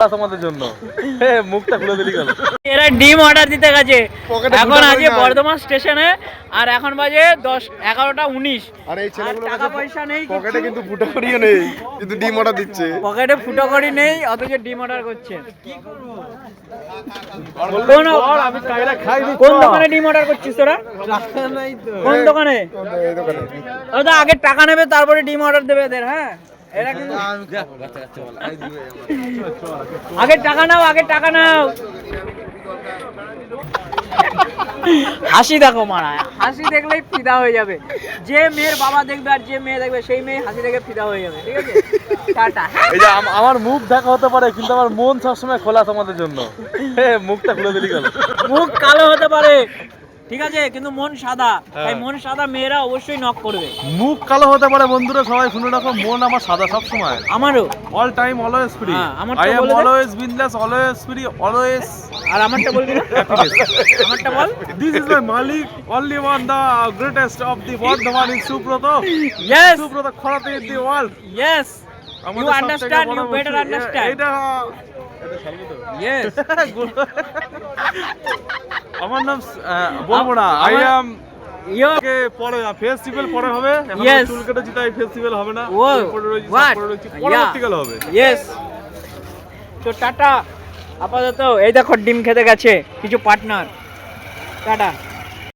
আমাদের জন্য মুখটা খুলে দিলি গেল। এরা ডিম অর্ডার দিতে গেছে, এখন আছে বর্ধমান স্টেশনে, আর এখন বাজে 11:19। আর এই ছেলেগুলো টাকা পয়সা নেই, পকেটে কিন্তু ফুটো করিও নেই, কিন্তু ডিম অর্ডার দিচ্ছে। পকেটে ফুটো করি নেই, অথচ ডিম অর্ডার করছে। কোন দোকানে ডিম অর্ডার করছিস তোরা? কোন দোকানে? ওরা আগে টাকা নেবে, তারপরে ডিম অর্ডার দেবে এদের। হ্যাঁ, এরা কিন্তু আগে টাকা নাও, আগে টাকা নাও। হাসি দেখো মারা, হাসি দেখলেই ফিদা হয়ে যাবে। যে মেয়ের বাবা দেখবে আর যে মেয়ে দেখবে, সেই মেয়ে হাসি দেখে ফিদা হয়ে যাবে। ঠিক আছে, টাটা। এই যে আমার মুখ দেখা হতে পারে, কিন্তু আমার মন সবসময় খোলা তোমাদের জন্য। মুখটা খুলে দিলি গেল। মুখ কালো হতে পারে, ঠিক আছে, কিন্তু মন সাদা। তাই মন সাদা মেয়েরা অবশ্যই নক করবে। মুখ কালো হতে পারে বন্ধুরা, সবাই শুনে রাখো, মন আমার সাদা সব সময়। আমারও অল টাইম অলওয়েজ ফ্রি। আমারটা আই এম বলে দে। অলওয়েজ বিন্দাস, অলওয়েজ ফ্রি, অলওয়েজ। আর আমারটা বলবি না? আমারটা বল। This is my Malik, only one, the greatest of the Bardhaman in Subrata. Yes, Subrata Kharate in the world. yes, you understand, you better understand. এটা Yes. আমার নাম বলবো না, আই এম Yo, কে পরে ফেস্টিভ্যাল পরে হবে। এখন Yes. চুল কেটেছি তাই ফেস্টিভ্যাল হবে না। Whoa. পরে রয়েছে, What? পরে রয়েছে, পরবর্তীকালে হবে। yes. তো টাটা, আপাতত এই দেখো ডিম খেতে গেছে কিছু পার্টনার। টাটা।